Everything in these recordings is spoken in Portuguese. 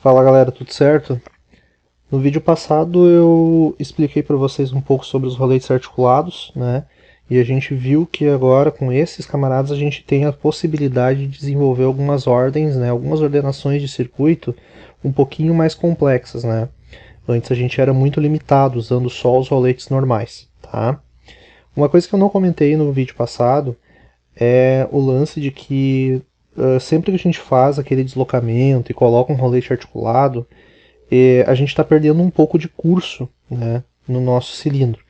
Fala galera, tudo certo? No vídeo passado eu expliquei para vocês um pouco sobre os roletes articulados, né? E a gente viu que agora com esses camaradas a gente tem a possibilidade de desenvolver algumas ordens, né? Algumas ordenações de circuito um pouquinho mais complexas, né? Antes a gente era muito limitado usando só os roletes normais, tá? Uma coisa que eu não comentei no vídeo passado é o lance de que sempre que a gente faz aquele deslocamento e coloca um rolete articulado, a gente está perdendo um pouco de curso, né, no nosso cilindro.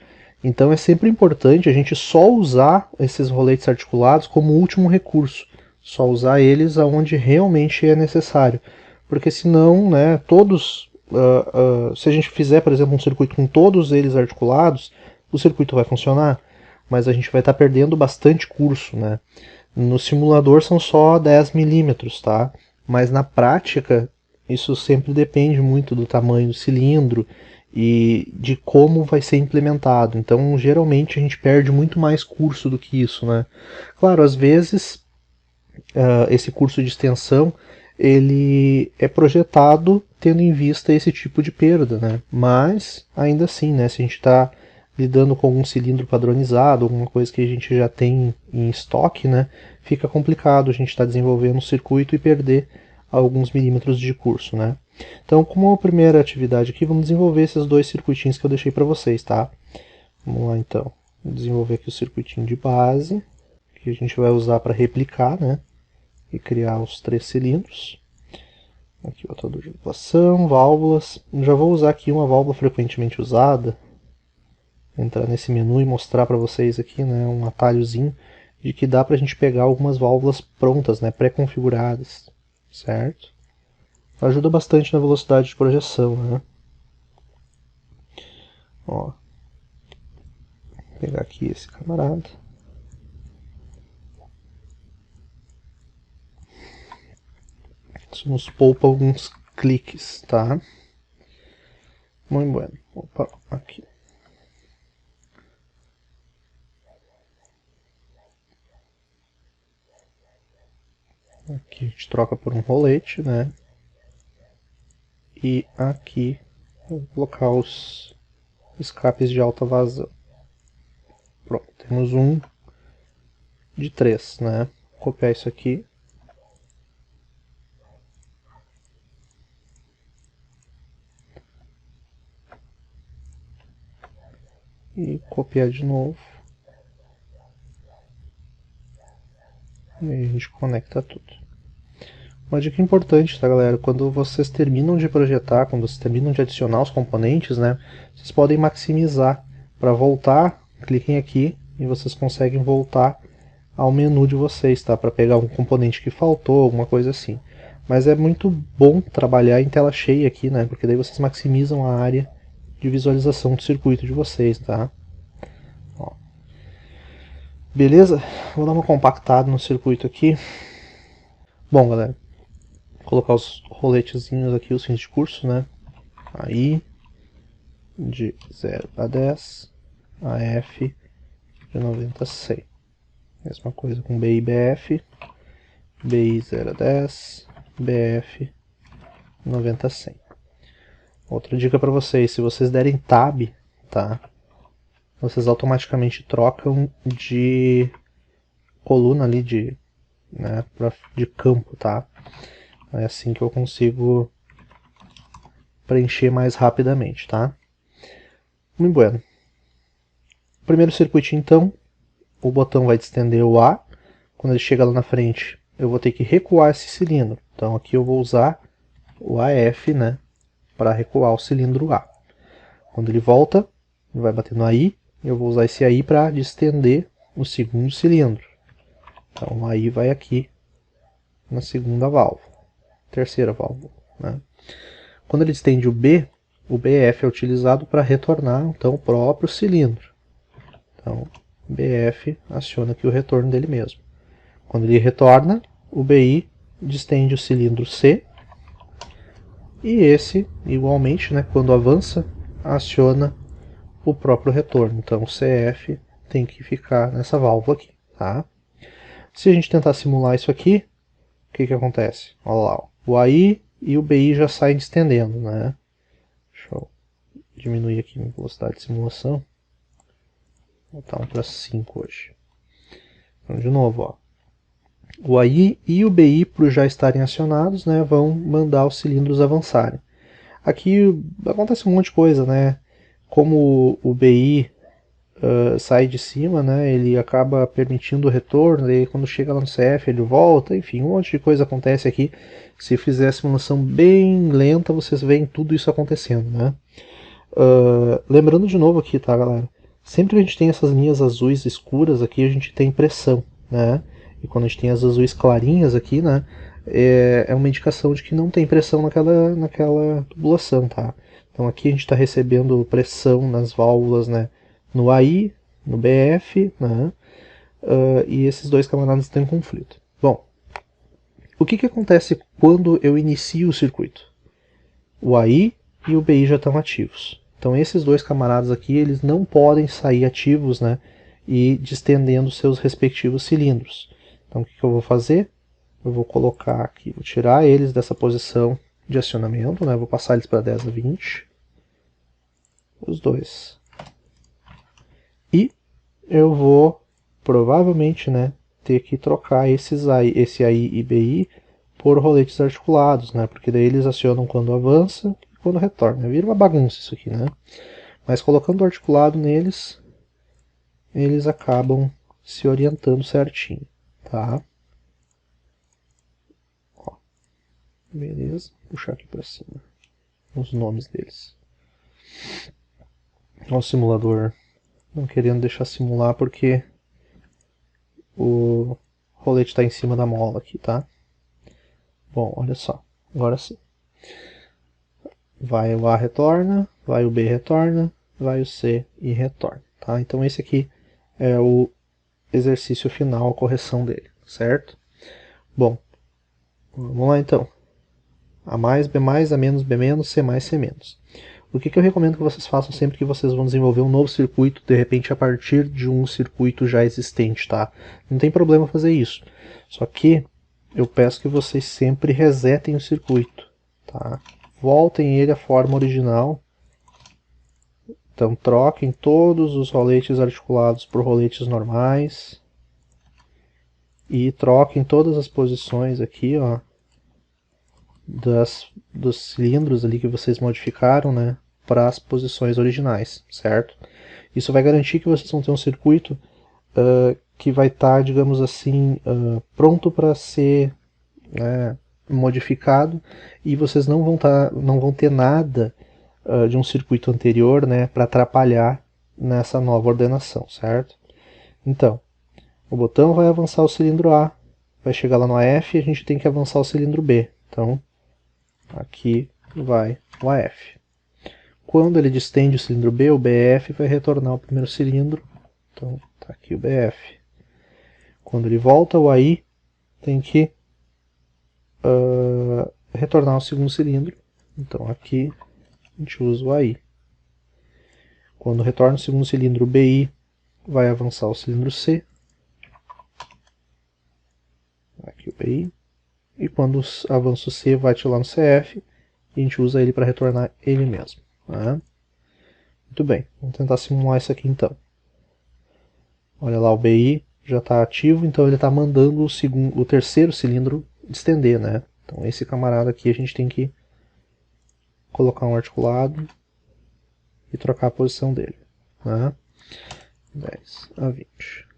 Então é sempre importante a gente só usar esses roletes articulados como último recurso, só usar eles aonde realmente é necessário, porque senão, né, se a gente fizer, por exemplo, um circuito com todos eles articulados, o circuito vai funcionar, mas a gente vai estar perdendo bastante curso, né? No simulador são só 10 milímetros, tá? Mas na prática isso sempre depende muito do tamanho do cilindro e de como vai ser implementado. Então, geralmente a gente perde muito mais curso do que isso, né? Claro, às vezes esse curso de extensão ele é projetado tendo em vista esse tipo de perda, né? Mas ainda assim, né? Se a gente está lidando com algum cilindro padronizado, alguma coisa que a gente já tem em estoque, né? Fica complicado a gente estar desenvolvendo um circuito e perder alguns milímetros de curso, né? Então, como a primeira atividade aqui, vamos desenvolver esses dois circuitinhos que eu deixei para vocês, tá? Vamos lá então, vou desenvolver aqui o circuitinho de base, que a gente vai usar para replicar, né? E criar os 3 cilindros. Aqui o atador de ventilação, válvulas. Já vou usar aqui uma válvula frequentemente usada. Vou entrar nesse menu e mostrar para vocês aqui, né, um atalhozinho de que dá para a gente pegar algumas válvulas prontas, né, pré-configuradas, certo? Ajuda bastante na velocidade de projeção, né? Ó, vou pegar aqui esse camarada. Isso nos poupa alguns cliques, tá? Muito bueno. Opa, aqui. Aqui a gente troca por um rolete, né? E aqui vou colocar os escapes de alta vazão. Pronto, temos um de 3, né? Vou copiar isso aqui. E copiar de novo. E aí a gente conecta tudo. Uma dica importante, tá, galera? Quando vocês terminam de projetar, quando vocês terminam de adicionar os componentes, né? Vocês podem maximizar. Para voltar, cliquem aqui e vocês conseguem voltar ao menu de vocês, tá? Para pegar um componente que faltou, alguma coisa assim. Mas é muito bom trabalhar em tela cheia aqui, né? Porque daí vocês maximizam a área de visualização do circuito de vocês, tá? Ó. Beleza? Vou dar uma compactada no circuito aqui. Bom, galera, vou colocar os roletezinhos aqui, os fins de curso, né? Aí, de 0 a 10, AF de 90 a 100. Mesma coisa com BI e BF, BI 0 a 10, BF 90 a 100. Outra dica para vocês, se vocês derem Tab, tá? Vocês automaticamente trocam de coluna ali de campo, tá? É assim que eu consigo preencher mais rapidamente, tá? Muito bueno. Primeiro circuito então, o botão vai estender o A. Quando ele chega lá na frente, eu vou ter que recuar esse cilindro. Então aqui eu vou usar o AF, né, para recuar o cilindro A. Quando ele volta, ele vai bater no AI, eu vou usar esse AI para distender o segundo cilindro. Então o AI vai aqui na segunda válvula, terceira válvula, né? Quando ele estende o B, o BF é utilizado para retornar então o próprio cilindro. Então BF aciona aqui o retorno dele mesmo. Quando ele retorna, o BI distende o cilindro C e esse, igualmente, né, quando avança, aciona o próprio retorno. Então o CF tem que ficar nessa válvula aqui, tá? Se a gente tentar simular isso aqui, o que acontece? Olha lá, o AI e o BI já sai distendendo, né? Deixa eu diminuir aqui a velocidade de simulação. Vou botar um para 5 hoje. Então, de novo, ó. O AI e o BI, por já estarem acionados, né, vão mandar os cilindros avançarem. Aqui acontece um monte de coisa, né? Como o BI sai de cima, né, ele acaba permitindo o retorno, e quando chega lá no CF ele volta, enfim, um monte de coisa acontece aqui. Se fizer a simulação bem lenta, vocês veem tudo isso acontecendo, né? Lembrando de novo aqui, tá, galera? Sempre que a gente tem essas linhas azuis escuras aqui, a gente tem pressão, né? E quando a gente tem as azuis clarinhas aqui, né, é uma indicação de que não tem pressão naquela tubulação, tá? Então aqui a gente está recebendo pressão nas válvulas, né, no AI, no BF, né, e esses dois camaradas estão em conflito. Bom, o que acontece quando eu inicio o circuito? O AI e o BI já estão ativos. Então esses dois camaradas aqui, eles não podem sair ativos, né, e distendendo seus respectivos cilindros. Então o que eu vou fazer? Eu vou colocar aqui, vou tirar eles dessa posição de acionamento, né, vou passar eles para 10 a 20, os dois. E eu vou provavelmente, né, ter que trocar esse AI e BI por roletes articulados, né, porque daí eles acionam quando avança e quando retorna. Vira uma bagunça isso aqui, né? Mas colocando o articulado neles, eles acabam se orientando certinho, tá? Ó, beleza, vou puxar aqui para cima os nomes deles. Ó, o simulador não querendo deixar simular porque o rolete está em cima da mola aqui, tá? Bom, olha só, agora sim. Vai o A retorna, vai o B retorna, vai o C e retorna, tá? Então esse aqui é o exercício final, a correção dele, certo? Bom, vamos lá então. A mais, B mais, A menos, B menos, C mais, C menos. O que eu recomendo que vocês façam sempre que vocês vão desenvolver um novo circuito, de repente a partir de um circuito já existente, tá? Não tem problema fazer isso. Só que eu peço que vocês sempre resetem o circuito, tá? Voltem ele à forma original. Então troquem todos os roletes articulados por roletes normais. E troquem todas as posições aqui, ó, dos cilindros ali que vocês modificaram, né, para as posições originais, certo? Isso vai garantir que vocês vão ter um circuito que vai estar, digamos assim, pronto para ser, né, modificado, e vocês não vão ter nada de um circuito anterior, né, para atrapalhar nessa nova ordenação, certo? Então, o botão vai avançar o cilindro A, vai chegar lá no AF e a gente tem que avançar o cilindro B. Então, aqui vai o AF. Quando ele distende o cilindro B, o BF vai retornar o primeiro cilindro. Então, está aqui o BF. Quando ele volta, o AI tem que retornar o segundo cilindro. Então, aqui a gente usa o AI. Quando retorna o segundo cilindro, o BI vai avançar o cilindro C. Aqui o BI. E quando avança o C, vai lá no CF. E a gente usa ele para retornar ele mesmo. Né? Muito bem, vamos tentar simular isso aqui então. Olha lá, o BI já está ativo, então ele está mandando o terceiro cilindro distender, né? Então esse camarada aqui a gente tem que colocar um articulado e trocar a posição dele. Né? 10 a 20.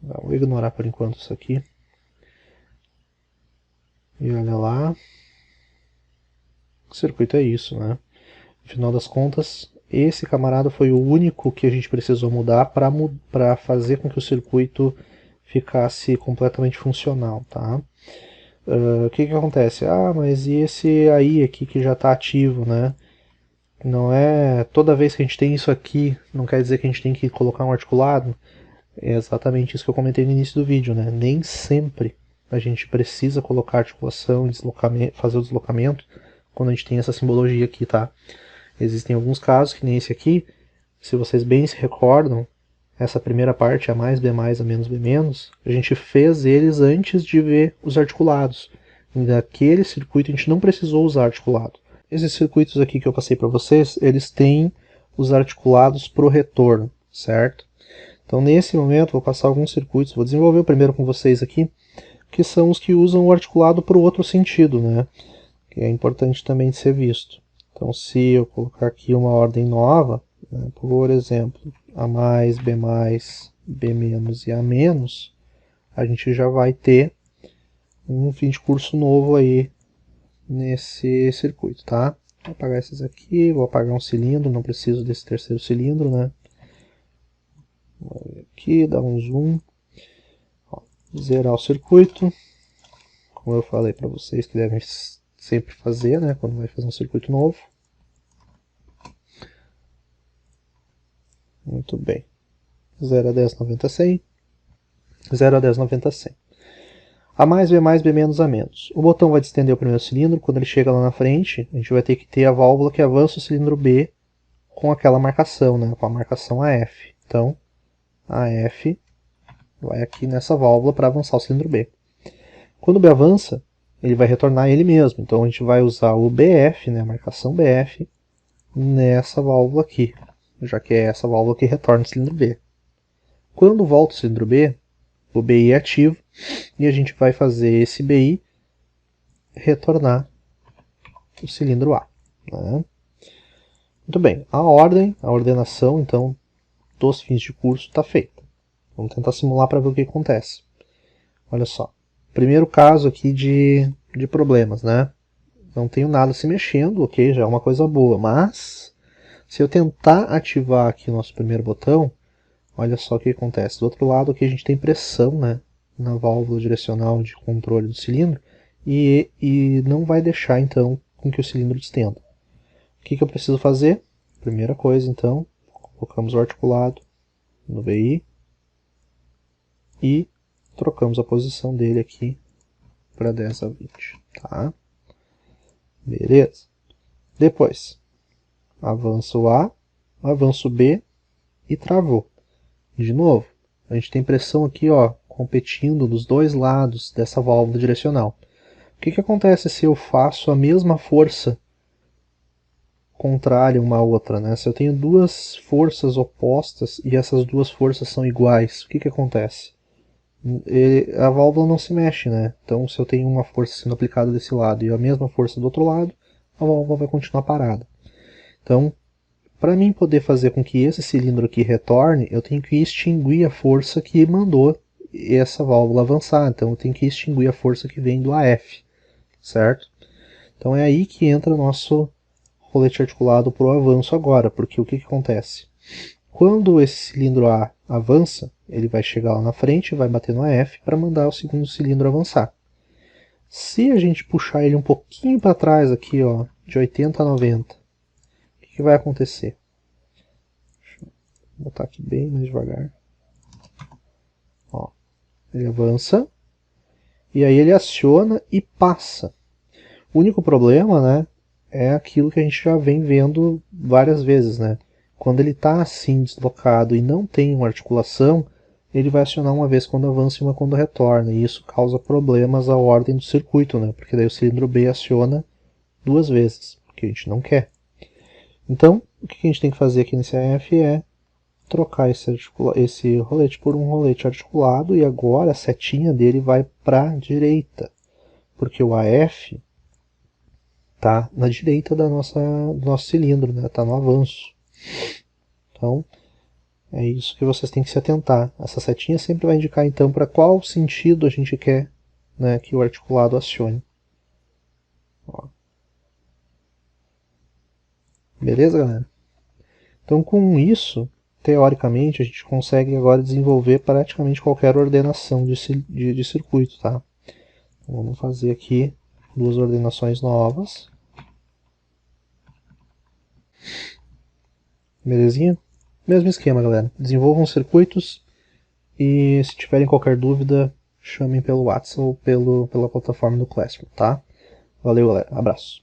Vou ignorar por enquanto isso aqui. E olha lá. O circuito é isso, né? No final das contas, esse camarada foi o único que a gente precisou mudar para fazer com que o circuito ficasse completamente funcional, tá? O que acontece? Ah, mas e esse aí aqui que já está ativo, né? Não é toda vez que a gente tem isso aqui, não quer dizer que a gente tem que colocar um articulado. É exatamente isso que eu comentei no início do vídeo, né? Nem sempre a gente precisa colocar articulação, fazer o deslocamento quando a gente tem essa simbologia aqui, tá? Existem alguns casos, que nem esse aqui, se vocês bem se recordam, essa primeira parte, A mais, B mais, A menos, B menos, a gente fez eles antes de ver os articulados. daquele circuito a gente não precisou usar articulado. Esses circuitos aqui que eu passei para vocês, eles têm os articulados para o retorno, certo? Então nesse momento vou passar alguns circuitos, vou desenvolver o primeiro com vocês aqui, que são os que usam o articulado para o outro sentido, né? Que é importante também de ser visto. Então se eu colocar aqui uma ordem nova, né, por exemplo, A+, B-, B- e A-, a gente já vai ter um fim de curso novo aí nesse circuito, tá? Vou apagar esses aqui, vou apagar um cilindro, não preciso desse terceiro cilindro, né? Vou ver aqui, dar um zoom, ó, zerar o circuito, como eu falei para vocês que devem sempre fazer, né? Quando vai fazer um circuito novo. Muito bem. 0 a 10, 90, 100. 0 a 10, 90, 100. A+, B+, B-, A-. O botão vai distender o primeiro cilindro. Quando ele chega lá na frente, a gente vai ter que ter a válvula que avança o cilindro B com aquela marcação, né? Com a marcação AF. Então, AF vai aqui nessa válvula para avançar o cilindro B. Quando o B avança, ele vai retornar ele mesmo. Então, a gente vai usar o BF, né? A marcação BF, nessa válvula aqui, já que é essa válvula que retorna o cilindro B. Quando volta o cilindro B, o BI é ativo e a gente vai fazer esse BI retornar o cilindro A, né? Muito bem, a ordenação então dos fins de curso está feita. Vamos tentar simular para ver o que acontece. Olha só, primeiro caso aqui de problemas, né? Não tenho nada se mexendo, ok, já é uma coisa boa, mas se eu tentar ativar aqui o nosso primeiro botão, olha só o que acontece. Do outro lado aqui a gente tem pressão, né, na válvula direcional de controle do cilindro e não vai deixar então com que o cilindro distenda. O que eu preciso fazer? Primeira coisa então, colocamos o articulado no VI e trocamos a posição dele aqui para 10 a 20. Tá? Beleza. Depois, avança o A, avança o B e travou. De novo, a gente tem pressão aqui, ó, competindo dos dois lados dessa válvula direcional. O que acontece se eu faço a mesma força contrária uma à outra, né? Se eu tenho duas forças opostas e essas duas forças são iguais, o que acontece? A válvula não se mexe, né? Então, se eu tenho uma força sendo aplicada desse lado e a mesma força do outro lado, a válvula vai continuar parada. Então, para mim poder fazer com que esse cilindro aqui retorne, eu tenho que extinguir a força que mandou essa válvula avançar. Então eu tenho que extinguir a força que vem do AF, certo? Então é aí que entra o nosso rolete articulado para o avanço agora, porque o que acontece? Quando esse cilindro A avança, ele vai chegar lá na frente, vai bater no AF para mandar o segundo cilindro avançar. Se a gente puxar ele um pouquinho para trás aqui, ó, de 80 a 90, o que vai acontecer? Deixa eu botar aqui bem mais devagar. Ó, ele avança e aí ele aciona e passa. O único problema, né, é aquilo que a gente já vem vendo várias vezes, né? Quando ele está assim deslocado e não tem uma articulação, ele vai acionar uma vez quando avança e uma quando retorna, e isso causa problemas à ordem do circuito, né? Porque daí o cilindro B aciona duas vezes, que a gente não quer. Então, o que a gente tem que fazer aqui nesse AF é trocar esse rolete por um rolete articulado, e agora a setinha dele vai para a direita, porque o AF está na direita do nosso cilindro, né? Está no avanço. Então, é isso que vocês têm que se atentar. Essa setinha sempre vai indicar então para qual sentido a gente quer, né, que o articulado acione. Ó. Beleza, galera? Então, com isso, teoricamente, a gente consegue agora desenvolver praticamente qualquer ordenação de circuito, tá? Então, vamos fazer aqui duas ordenações novas. Belezinha? Mesmo esquema, galera. Desenvolvam circuitos e se tiverem qualquer dúvida, chamem pelo WhatsApp ou pela plataforma do Classroom, tá? Valeu, galera. Abraço.